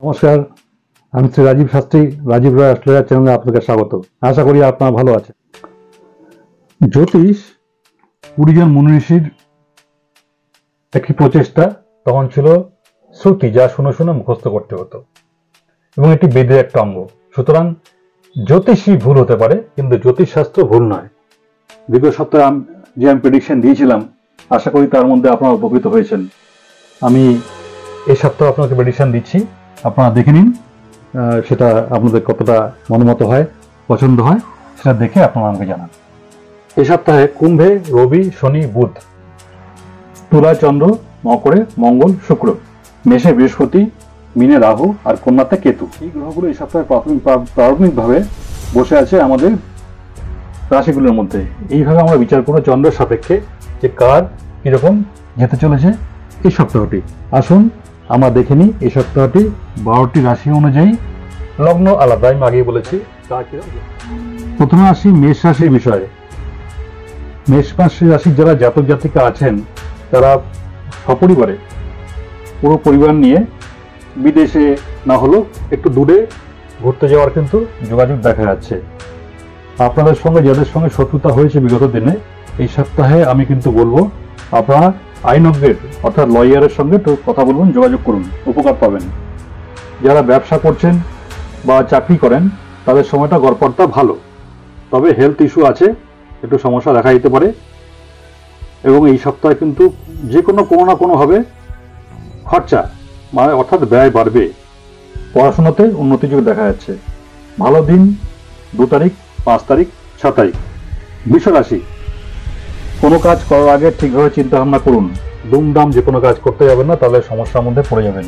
নমস্কার, আমি শ্রী রাজীব শাস্ত্রী, রাজীব রয় অস্ট্রেলিয়া চ্যানেলে আপনাকে স্বাগত। আশা করি আপনারা ভালো আছেন। জ্যোতিষ 20 জন মুনি ঋষির একটি প্রচেষ্টা। তখন ছিল শ্রুতি, যা শুনে শুনে মুখস্থ করতে হতো, এবং এটি বেদের একটা অঙ্গ। সুতরাং জ্যোতিষই ভুল হতে পারে, কিন্তু জ্যোতিষশাস্ত্র ভুল নয়। বিগত সপ্তাহে যে আমি প্রেডিকশন দিয়েছিলাম, আশা করি তার মধ্যে আপনারা উপকৃত হয়েছেন। আমি এই সপ্তাহে আপনাকে প্রেডিকশন দিচ্ছি, আপনারা দেখে নিন সেটা আপনাদের কতটা মনোমত হয়, পছন্দ হয়, সেটা দেখে আপনারা আমাকে জানান। এই সপ্তাহে কুম্ভে রবি, শনি, বুধ, তুলায় চন্দ্র, মকরে মঙ্গল, শুক্র, মেষে বৃহস্পতি, মিনে রাহু আর কন্যাতে কেতু। এই গ্রহগুলো এই সপ্তাহে প্রাথমিকভাবে বসে আছে আমাদের রাশিগুলোর মধ্যে। এইভাবে আমরা বিচার করব চন্দ্রের সাপেক্ষে যে কার কিরকম যেতে চলেছে এই সপ্তাহটি। আসুন আমরা দেখে নিই এই সপ্তাহটি 12টি রাশি অনুযায়ী, লগ্ন আলাদা, আমি আগেই বলেছি। প্রথমে আসি মেষ রাশির বিষয়ে। মেষ রাশির যারা জাতক জাতিকা আছেন, তারা সপরিবারে পুরো পরিবার নিয়ে বিদেশে না হলেও একটু দূরে ঘুরতে যাওয়ার কিন্তু যোগাযোগ দেখা যাচ্ছে। আপনাদের সঙ্গে যাদের সঙ্গে শত্রুতা হয়েছে বিগত দিনে, এই সপ্তাহে আমি কিন্তু বলবো আপনারা আইনজ্ঞের অর্থাৎ লয়ারের সঙ্গে একটু কথা বলবেন, যোগাযোগ করুন, উপকার পাবেন। যারা ব্যবসা করছেন বা চাকরি করেন, তাদের সময়টা গড়পড়তা ভালো, তবে হেলথ ইস্যু আছে, একটু সমস্যা দেখা দিতে পারে। এবং এই সপ্তাহে কিন্তু যে কোনো না কোনোভাবে খরচা মানে অর্থাৎ ব্যয় বাড়বে। পড়াশোনাতে উন্নতিযোগ দেখা যাচ্ছে। ভালো দিন 2 তারিখ, 5 তারিখ, 6 তারিখ। বৃষ রাশি, কোনো কাজ করার আগে ঠিকভাবে চিন্তা ভাবনা করুন। দুমদাম যে কোনো কাজ করতে যাবেন না, তাহলে সমস্যার মধ্যে পড়ে যাবেন।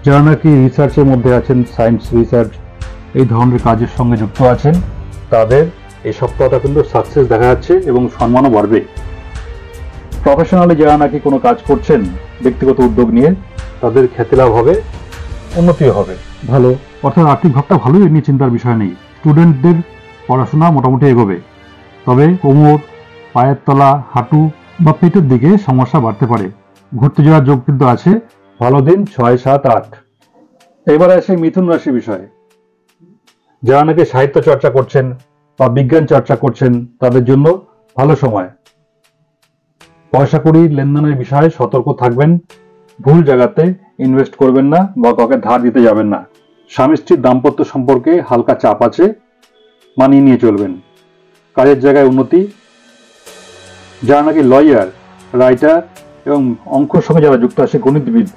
যারা নাকি রিসার্চের মধ্যে আছেন, সায়েন্স রিসার্চ এই ধরনের কাজের সঙ্গে যুক্ত আছেন, তাদের এই সপ্তাহটা কিন্তু সাকসেস দেখা যাচ্ছে এবং সম্মানও বাড়বে। প্রফেশনালি যারা নাকি কোনো কাজ করছেন ব্যক্তিগত উদ্যোগ নিয়ে, তাদের খ্যাতি লাভ হবে, উন্নতিও হবে ভালো। অর্থাৎ আর্থিক ভাবটা ভালোই, এ নিয়ে চিন্তার বিষয় নেই। স্টুডেন্টদের পড়াশোনা মোটামুটি এগোবে, তবে কোমর, পায়ের তলা, হাঁটু বা পেটের দিকে সমস্যা বাড়তে পারে। ঘুরতে যাওয়ার যোগ কিন্তু আছে। ভালো দিন 6, 7, 8। এবারে আসে মিথুন রাশি বিষয়ে। যারা নাকি সাহিত্য চর্চা করছেন বা বিজ্ঞান চর্চা করছেন, তাদের জন্য ভালো সময়। পয়সা কড়ি লেনদেনের বিষয়ে সতর্ক থাকবেন। ভুল জায়গাতে ইনভেস্ট করবেন না বা কাউকে ধার দিতে যাবেন না। স্বামী স্ত্রীর দাম্পত্য সম্পর্কে হালকা চাপ আছে, মানিয়ে নিয়ে চলবেন। কাজের জায়গায় উন্নতি। যারা নাকি লয়ার, রাইটার এবং অঙ্কের সঙ্গে যারা যুক্ত আছে, গণিতবিদ,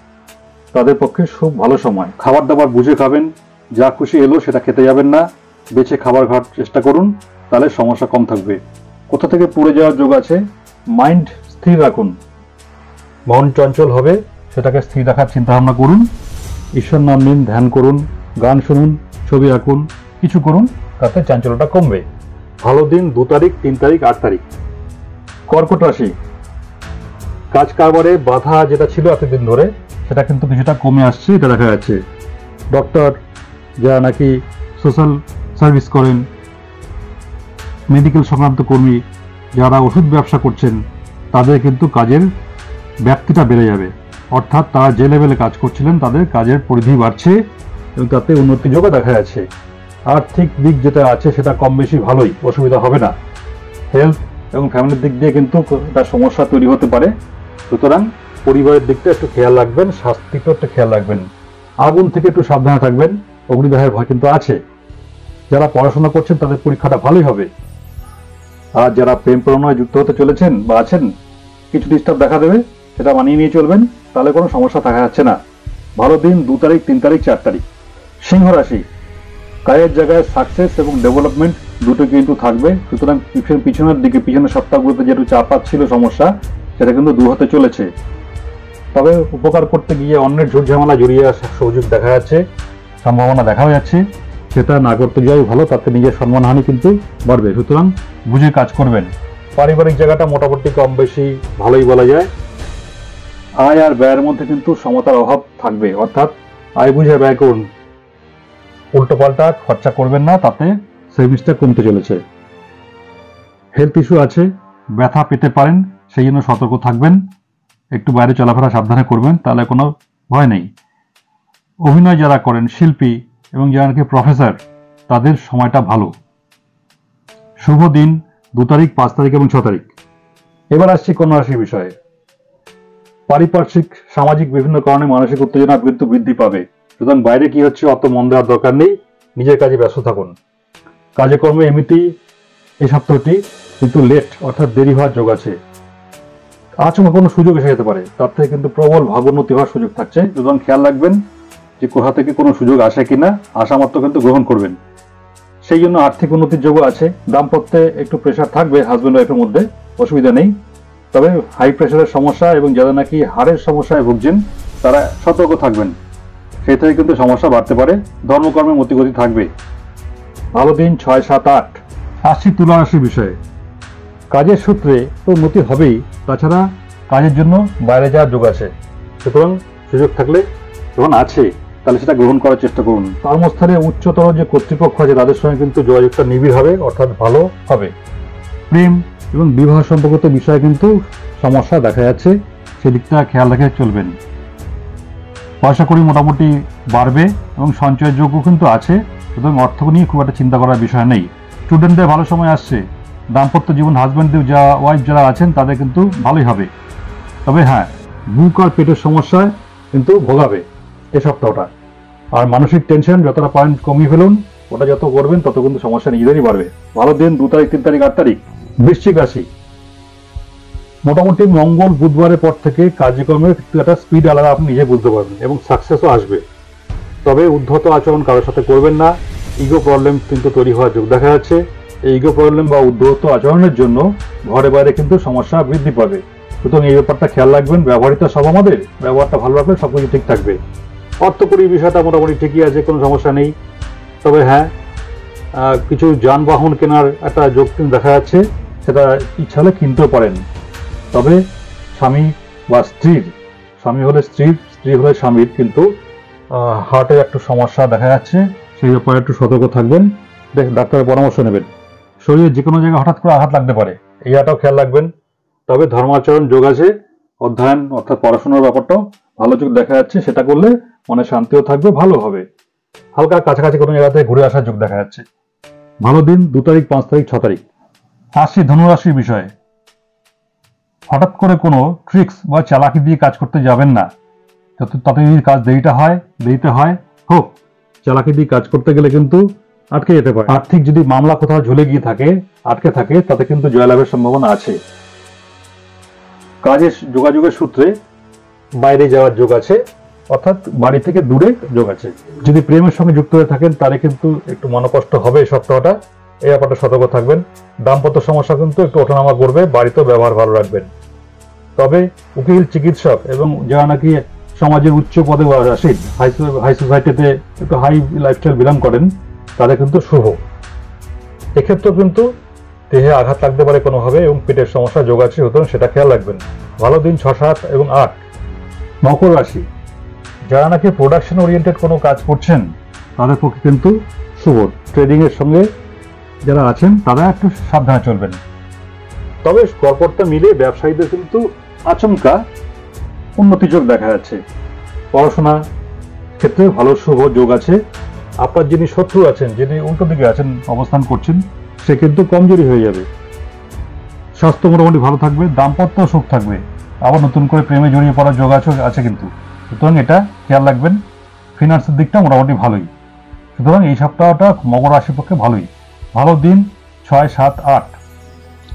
তাদের পক্ষে খুব ভালো সময়। খাবার দাবার বুঝে খাবেন, যা খুশি এলো সেটা খেতে যাবেন না, বেছে খাবার খাওয়ার চেষ্টা করুন, তাহলে সমস্যা কম থাকবে। কোথা থেকে পড়ে যাওয়ার যোগ আছে। মাইন্ড স্থির রাখুন, মন চঞ্চল হবে, সেটাকে স্থির রাখার চিন্তা ভাবনা করুন। ঈশ্বর নাম নিন, ধ্যান করুন, গান শুনুন, ছবি আঁকুন, কিছু করুন, তাতে চাঞ্চল্যটা কমবে। ভালো দিন 2 তারিখ, 3 তারিখ, 8 তারিখ। কর্কট রাশি, কাজ কারবারে বাধা যেটা ছিল এতদিন ধরে, সেটা কিন্তু কিছুটা কমে আসছে, এটা দেখা যাচ্ছে। ডক্টর, যারা নাকি সোশ্যাল সার্ভিস করেন, মেডিকেল সংক্রান্ত কর্মী, যারা ওষুধ ব্যবসা করছেন, তাদের কিন্তু কাজের ব্যাপ্তিটা বেড়ে যাবে। অর্থাৎ তারা যে লেভেলে কাজ করছিলেন, তাদের কাজের পরিধি বাড়ছে এবং তাতে উন্নতিযোগও দেখা যাচ্ছে। আর্থিক দিক যেটা আছে সেটা কম বেশি ভালোই, অসুবিধা হবে না। হেলথ এবং ফ্যামিলির দিক দিয়ে কিন্তু একটা সমস্যা তৈরি হতে পারে। সুতরাং পরিবারের দিকটা একটু খেয়াল রাখবেন, স্বাস্থ্যটা একটু খেয়াল রাখবেন। আগুন থেকে একটু সাবধানে থাকবেন, অগ্নিদাহের ভয় কিন্তু আছে। যারা পড়াশোনা করছেন তাদের পরীক্ষাটা ভালোই হবে। আর যারা প্রেম প্রণয়ে যুক্ত হতে চলেছেন বা আছেন, কিছু ডিস্টার্ব দেখা দেবে, সেটা মানিয়ে নিয়ে চলবেন, তাহলে কোনো সমস্যা দেখা যাচ্ছে না। ভালো দিন 2 তারিখ, 3 তারিখ, 4 তারিখ। সিংহ রাশি, কাজের জায়গায় সাকসেস এবং ডেভেলপমেন্ট দুটো কিন্তু থাকবে। সুতরাং পিছনের সপ্তাহগুলোতে যেটু চাপ ছিল সমস্যা, সেটা কিন্তু দূর হতে চলেছে। তবে উপকার করতে গিয়ে অন্যের ঝুট ঝামেলা জড়িয়ে আসার সুযোগ দেখা যাচ্ছে, সম্ভাবনা দেখাও যাচ্ছে। সেটা না করতে যাওয়াই ভালো, তাতে নিজের সম্মানহানি কিন্তু বাড়বে। সুতরাং বুঝে কাজ করবেন। পারিবারিক জায়গাটা মোটামুটি কম বেশি ভালোই বলা যায়। আয় আর ব্যয়ের মধ্যে কিন্তু সমতার অভাব থাকবে, অর্থাৎ আয় বুঝে ব্যয় করুন, উল্টোপাল্টা খরচা করবেন না, তাতে সেভিংসটা কমতে চলেছে। হেলথ ইস্যু আছে, ব্যথা পেতে পারেন, সেই জন্য সতর্ক থাকবেন। একটু বাইরে চলাফেরা সাবধানে করবেন, তাহলে কোনো ভয় নেই। অভিনয় যারা করেন, শিল্পী এবং যারা নাকি প্রফেসর, তাদের সময়টা ভালো। শুভ দিন 2 তারিখ, 5 তারিখ এবং 6 তারিখ। এবার আসছি কন্যা রাশির বিষয়ে। পারিপার্শ্বিক সামাজিক বিভিন্ন কারণে মানসিক উত্তেজনা কিন্তু বৃদ্ধি পাবে, সুতরাং বাইরে কি হচ্ছে অত মন দেওয়ার দরকার নেই, নিজের কাজে ব্যস্ত থাকুন। কাজে কর্মে এমনিতেই এই সপ্তাহটি কিন্তু লেট অর্থাৎ দেরি হওয়ার যোগ আছে। আচমকা কোনো সুযোগ এসে যেতে পারে, তার থেকে কিন্তু প্রবল ভাবোন্নতি হওয়ার সুযোগ থাকছে, সুতরাং খেয়াল রাখবেন যে কোথা থেকে কোনো সুযোগ আসে কিনা, আসা মাত্র কিন্তু গ্রহণ করবেন। সেই জন্য আর্থিক উন্নতির যোগ আছে। দাম্পত্যে একটু প্রেশার থাকবে হাজব্যান্ড ওয়াইফের মধ্যে, অসুবিধা নেই। তবে হাই প্রেশারের সমস্যা এবং যারা নাকি হাড়ের সমস্যায় ভুগছেন তারা সতর্ক থাকবেন, সেই থেকে কিন্তু সমস্যা বাড়তে পারে। ধর্মকর্মে মতিগতি থাকবে। ভালো দিন 6, 7, 8। আসছি তুলা রাশির বিষয়ে। কাজের সূত্রে তো উন্নতি হবেই, তাছাড়া কাজের জন্য বাইরে যাওয়ার যোগ আছে, সুতরাং সুযোগ থাকলে যখন আছে তাহলে সেটা গ্রহণ করার চেষ্টা করুন। কর্মস্থলে উচ্চতর যে কর্তৃপক্ষ আছে তাদের সঙ্গে কিন্তু যোগাযোগটা নিবিড় হবে, অর্থাৎ ভালো হবে। প্রেম এবং বিবাহ সম্পর্কিত বিষয়ে কিন্তু সমস্যা দেখা যাচ্ছে, সেদিকটা খেয়াল রেখে চলবেন। পয়সা কড়ি মোটামুটি বাড়বে এবং সঞ্চয়ের যোগ্য কিন্তু আছে, সুতরাং অর্থ নিয়ে খুব একটা চিন্তা করার বিষয় নেই। স্টুডেন্টদের ভালো সময় আসছে। দাম্পত্য জীবন হাজব্যান্ড ওয়াইফ যারা আছেন তাদের কিন্তু ভালোই হবে। তবে হ্যাঁ, বুক আর পেটের সমস্যায় কিন্তু ভোগাবে এই সপ্তাহটা। আর মানসিক টেনশন যতটা পারেন কমিয়ে ফেলুন, ওটা যত করবেন তত কিন্তু সমস্যা নিজেদেরই বাড়বে। ভালো দিন 2 তারিখ, 3 তারিখ, 8 তারিখ। বৃশ্চিক রাশি। মোটামুটি মঙ্গল বুধবারের পর থেকে কার্যক্রমের একটা স্পিড আলাদা আপনি নিজে বুঝতে পারবেন এবং সাকসেসও আসবে। তবে উদ্ধত আচরণ কারোর সাথে করবেন না, ইগো প্রবলেম কিন্তু তৈরি হওয়ার যোগ দেখা যাচ্ছে। এই ইগো প্রবলেম বা উদ্ধত আচরণের জন্য ঘরে বাইরে কিন্তু সমস্যা বৃদ্ধি পাবে, সুতরাং এই ব্যাপারটা খেয়াল রাখবেন। ব্যবহারিতা সব আমাদের, ব্যবহারটা ভালো রাখলে সবকিছু ঠিক থাকবে। অর্থকরী বিষয়টা মোটামুটি ঠিকই আছে, কোনো সমস্যা নেই। তবে হ্যাঁ, কিছু যানবাহন কেনার একটা যোগ কিন্তু দেখা যাচ্ছে, সেটা ইচ্ছা হলে কিনতেও পারেন। তবে স্বামী বা স্ত্রীর, স্বামী হলে স্ত্রীর, স্ত্রী হলে স্বামীর কিন্তু হার্টের একটু সমস্যা দেখা যাচ্ছে, সেই ব্যাপারে একটু সতর্ক থাকবেন, ডাক্তারের পরামর্শ নেবেন। শরীরে যে কোনো জায়গায় হঠাৎ করে আঘাত লাগতে পারে, এইটাও খেয়াল রাখবেন। তবে ধর্মাচরণ যোগ আছে, অধ্যয়ন অর্থাৎ পড়াশোনার ব্যাপারটাও ভালো যোগ দেখা যাচ্ছে, সেটা করলে মনে শান্তিও থাকবে, ভালো হবে। হালকা কাছাকাছি কোনো জায়গাতে ঘুরে আসার যোগ দেখা যাচ্ছে। ভালো দিন 2 তারিখ, 5 তারিখ, 6 তারিখ। আসছি ধনুরাশির বিষয়ে। হঠাৎ করে কোনো ট্রিক্স বা চালাকি দিয়ে কাজ করতে যাবেন না, তাতে যদি কাজ দেরিতে হয় হোক। চালাকি দিয়ে কাজ করতে গেলে কিন্তু আটকে যেতে পারে। আর্থিক যদি মামলা কোথাও ঝুলে গিয়ে থাকে, আটকে থাকে, তাতে কিন্তু জয়লাভের সম্ভাবনা আছে। কাজের যোগাযোগের সূত্রে বাইরে যাওয়ার যোগ আছে, অর্থাৎ বাড়ি থেকে দূরে যোগ আছে। যদি প্রেমের সঙ্গে যুক্ত হয়ে থাকেন তাহলে কিন্তু একটু মনোকষ্ট হবে এই সপ্তাহটা, এই ব্যাপারটা সতর্ক থাকবেন। দাম্পত্য সমস্যা কিন্তু একটু ওঠানামা করবে, বাড়িতেও ব্যবহার ভালো রাখবেন। তবে উকিল, চিকিৎসক এবং যারা নাকি সমাজের উচ্চ পদে আসেন, হাই সোসাইটিতে একটু হাই লাইফস্টাইল বিলং করেন, তাদের কিন্তু শুভ। এক্ষেত্রেও কিন্তু দেহে আঘাত লাগতে পারে কোনোভাবে এবং পেটের সমস্যা যোগ আছে, সুতরাং সেটা খেয়াল রাখবেন। ভালো দিন 6, 7 এবং 8। মকর রাশি। যারা নাকি প্রোডাকশন ওরিয়েন্টেড কোনো কাজ করছেন তাদের পক্ষে কিন্তু শুভ। ট্রেডিং এর সঙ্গে যারা আছেন তারা একটু সাবধানে চলবেন। তবে গড়পড়তা মিলে ব্যবসায়ীদের কিন্তু আচমকা উন্নতি যোগ দেখা যাচ্ছে। পড়াশোনা ক্ষেত্রে ভালো শুভ যোগ আছে। আপনার যিনি শত্রু আছেন, যিনি উল্টো দিকে আছেন অবস্থান করছেন, সে কিন্তু কমজোরি হয়ে যাবে। স্বাস্থ্য মোটামুটি ভালো থাকবে, দাম্পত্য সুখ থাকবে। আবার নতুন করে প্রেমে জড়িয়ে পড়ার যোগ আছে কিন্তু, সুতরাং এটা খেয়াল রাখবেন। ফিনান্সের দিকটা মোটামুটি ভালোই, সুতরাং এই সপ্তাহটা মকর রাশির পক্ষে ভালোই। ভালো দিন 6, 7, 8।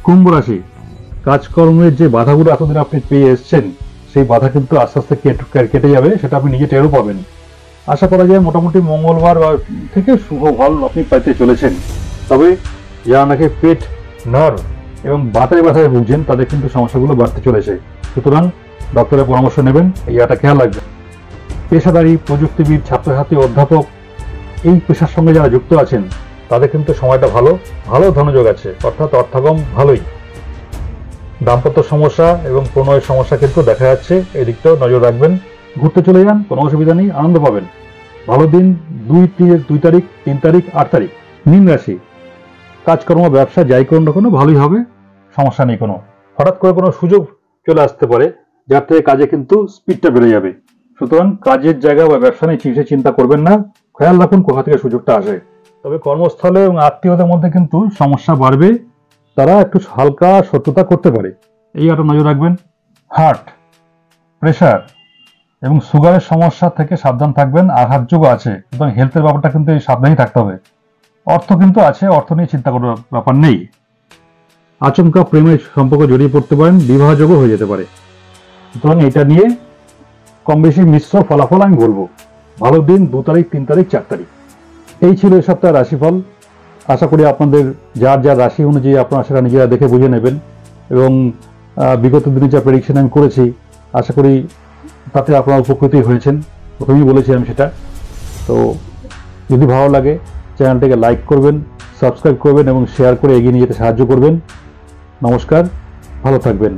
কুম্ভ রাশি। কাজকর্মের যে বাধাগুলো এতদিন আপনি পেয়ে এসছেন, সেই বাধা কিন্তু আস্তে আস্তে কেটে যাবে, সেটা আপনি নিজে টেরও পাবেন। আশা করা যায় মোটামুটি মঙ্গলবার থেকে শুভ ফল আপনি পাইতে চলেছেন। তবে যারা নাকি পেট, নার্ভ এবং ব্যথায় ভুগছেন তাদের কিন্তু সমস্যাগুলো বাড়তে চলেছে, সুতরাং ডক্টরের পরামর্শ নেবেন, এইটা খেয়াল রাখবেন। পেশাদারী, প্রযুক্তিবিদ, ছাত্রছাত্রী, অধ্যাপক, এই পেশার সঙ্গে যারা যুক্ত আছেন তাদের কিন্তু সময়টা ভালো ধনযোগ আছে, অর্থাৎ অর্থাগম ভালোই। দাম্পত্য সমস্যা এবং প্রণয়ের সমস্যা কিন্তু দেখা যাচ্ছে, এই দিকটাও নজর রাখবেন। ঘুরতে চলে যান, কোনো অসুবিধা নেই, আনন্দ পাবেন। ভালো দিন 2 তারিখ, 3 তারিখ, 8 তারিখ। মীন রাশি। কাজকর্ম, ব্যবসা যাই করুন না কোনো ভালোই হবে, সমস্যা নেই কোনো। হঠাৎ করে কোনো সুযোগ চলে আসতে পারে, যার থেকে কাজে কিন্তু স্পিডটা বেড়ে যাবে। সুতরাং কাজের জায়গা বা ব্যবসা নিয়ে চিন্তা চিন্তা করবেন না, খেয়াল রাখুন কোথা থেকে সুযোগটা আসে। তবে কর্মস্থলে এবং আত্মীয়দের মধ্যে কিন্তু সমস্যা বাড়বে, তারা একটু হালকা শত্রুতা করতে পারে, এই একটা নজর রাখবেন। হার্ট, প্রেশার এবং সুগারের সমস্যা থেকে সাবধান থাকবেন, আঘাতযোগ্য আছে, সুতরাং হেলথের ব্যাপারটা কিন্তু এই সাবধানই থাকতে হবে। অর্থ কিন্তু আছে, অর্থ নিয়ে চিন্তা করার ব্যাপার নেই। আচমকা প্রেমের সম্পর্ক জড়িয়ে পড়তে পারেন, বিবাহযোগ্য হয়ে যেতে পারে, সুতরাং এটা নিয়ে কম বেশি মিশ্র ফলাফল আমি বলবো। ভালো দিন 2 তারিখ, 3 তারিখ, 4 তারিখ। এই ছিল এই সপ্তাহের রাশিফল। আশা করি আপনাদের যার যার রাশি অনুযায়ী আপনারা সেটা নিজেরা দেখে বুঝে নেবেন, এবং বিগত দিনে যা প্রেডিকশন আমি করেছি আশা করি তাতে আপনারা উপকৃতই হয়েছেন, প্রথমেই বলেছি আমি সেটা। তো যদি ভালো লাগে চ্যানেলটাকে লাইক করবেন, সাবস্ক্রাইব করবেন এবং শেয়ার করে এগিয়ে নিয়ে যেতে সাহায্য করবেন। নমস্কার, ভালো থাকবেন।